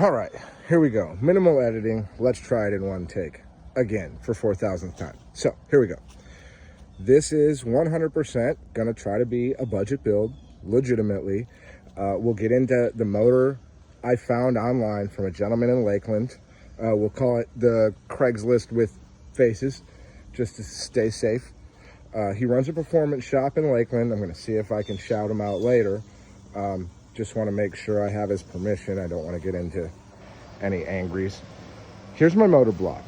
All right, here we go. Minimal editing. Let's try it in one take. Again, for 4,000th time. So, here we go. This is 100% gonna try to be a budget build, legitimately. We'll get into the motor I found online from a gentleman in Lakeland. We'll call it the Craigslist with faces, just to stay safe. He runs a performance shop in Lakeland. I'm gonna see if I can shout him out later. Just wanna make sure I have his permission. I don't wanna get into any angries. Here's my motor block.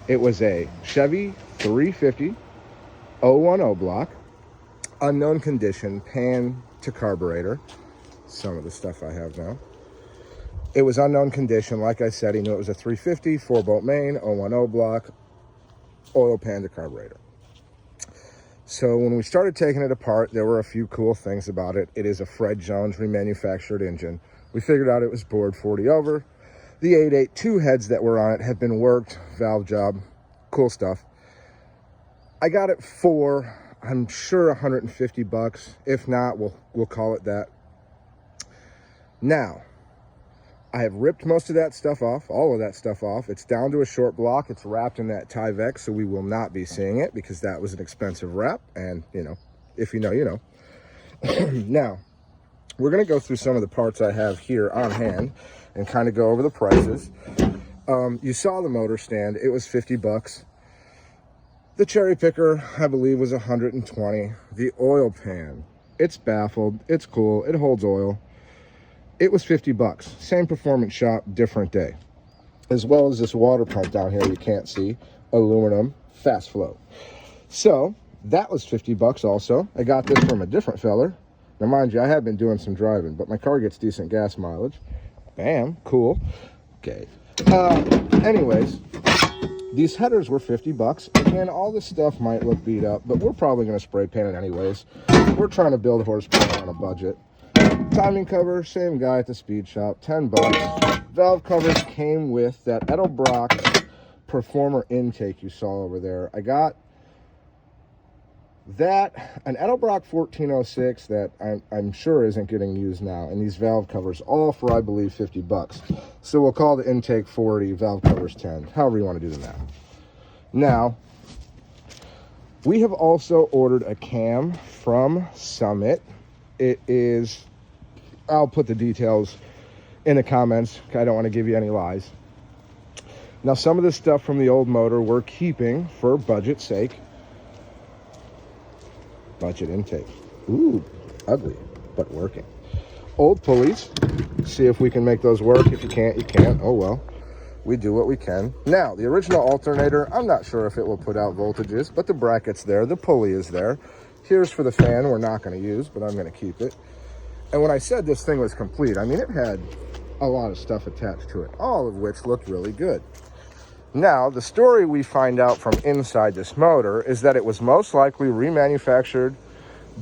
It was a Chevy 350 010 block, unknown condition, pan to carburetor. Some of the stuff I have now. It was unknown condition. Like I said, he knew it was a 350, 4-bolt main, 010 block, oil pan to carburetor. So when we started taking it apart, there were a few cool things about it. It is a Fred Jones remanufactured engine. We figured out it was bored 40 over. The 882 heads that were on it have been worked, valve job, cool stuff. I got it for, I'm sure, 150 bucks. If not, we'll call it that. Now, I have ripped most of that stuff off, all of that stuff off. It's down to a short block. It's wrapped in that Tyvek, so we will not be seeing it because that was an expensive wrap. And, you know, if you know, you know. Now, we're going to go through some of the parts I have here on hand and kind of go over the prices. You saw the motor stand. It was 50 bucks. The cherry picker, I believe, was 120. The oil pan, it's baffled. It's cool. It holds oil. It was 50 bucks. Same performance shop, different day. As well as this water pump down here you can't see. Aluminum, fast flow. So, that was 50 bucks also. I got this from a different feller. Now, mind you, I have been doing some driving, but my car gets decent gas mileage. Bam, cool. Okay. Anyways, these headers were 50 bucks. Again, all this stuff might look beat up, but we're probably going to spray paint it anyways. We're trying to build horsepower on a budget. Timing cover, same guy at the speed shop, 10 bucks. Valve covers came with that Edelbrock Performer intake you saw over there. I got that, an Edelbrock 1406 that I'm sure isn't getting used now, and these valve covers, all for, I believe, 50 bucks. So we'll call the intake 40, valve covers 10, however you want to do the math. Now, we have also ordered a cam from Summit. It is, I'll put the details in the comments. I don't want to give you any lies. Now, some of the stuff from the old motor we're keeping for budget's sake. Budget intake. Ooh, ugly, but working. Old pulleys. See if we can make those work. If you can't, you can't. Oh well. We do what we can. Now, the original alternator, I'm not sure if it will put out voltages, but the bracket's there. The pulley is there. Here's for the fan we're not going to use, but I'm going to keep it. And when I said this thing was complete, I mean, it had a lot of stuff attached to it, all of which looked really good. Now, the story we find out from inside this motor is that it was most likely remanufactured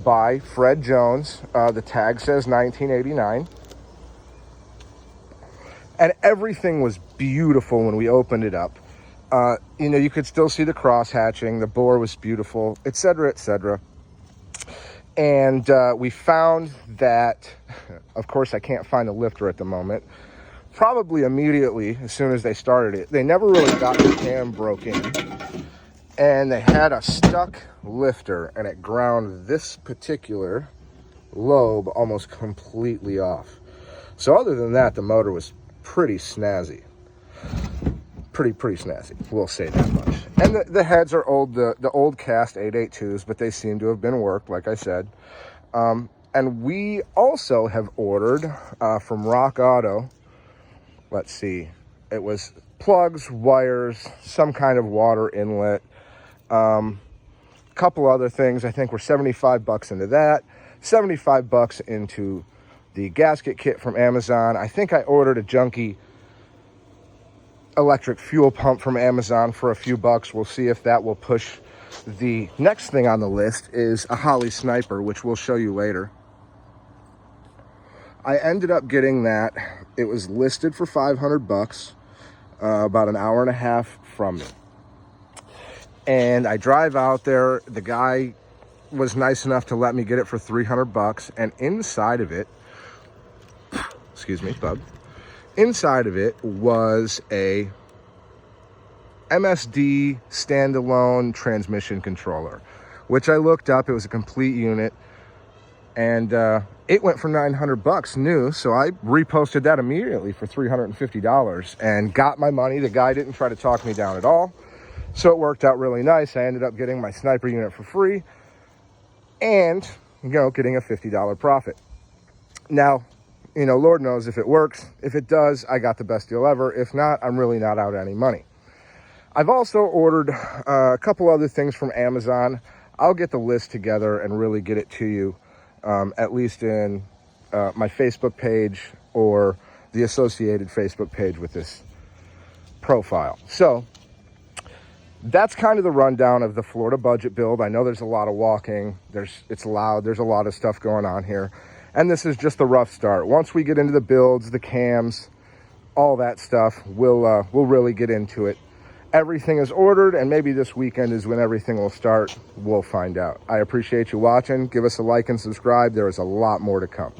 by Fred Jones. The tag says 1989. And everything was beautiful when we opened it up. You know, you could still see the cross hatching. The bore was beautiful, etc., etc. And we found that, of course, I can't find the lifter at the moment. Probably immediately, as soon as they started it, they never really got the cam broke in. And they had a stuck lifter, and it ground this particular lobe almost completely off. So other than that, the motor was pretty snazzy. Pretty snazzy, we'll say that much. And the heads are old, the old cast 882s, but they seem to have been worked, like I said. And we also have ordered from Rock Auto, let's see, it was plugs, wires, some kind of water inlet, couple other things. I think we're 75 bucks into that, 75 bucks into the gasket kit from Amazon. I think I ordered a junky electric fuel pump from Amazon for a few bucks. We'll see if that will push. The next thing on the list is a Holley Sniper, which we'll show you later. I ended up getting that. It was listed for 500 bucks, about an hour and a half from me. And I drive out there. The guy was nice enough to let me get it for 300 bucks. And inside of it, excuse me, bub. inside of it was a MSD standalone transmission controller, which I looked up. It was a complete unit, and it went for $900 new. So I reposted that immediately for $350 and got my money. The guy didn't try to talk me down at all, so it worked out really nice. I ended up getting my sniper unit for free and, getting a $50 profit. Now, Lord knows if it works. If it does, I got the best deal ever. If not, I'm really not out any money. I've also ordered a couple other things from Amazon. I'll get the list together and really get it to you, at least in my Facebook page or the associated Facebook page with this profile. So that's kind of the rundown of the Florida budget build. I know there's a lot of walking. It's loud. There's a lot of stuff going on here. And this is just the rough start. Once we get into the builds, the cams, all that stuff, we'll really get into it. Everything is ordered, and maybe this weekend is when everything will start. We'll find out. I appreciate you watching. Give us a like and subscribe. There is a lot more to come.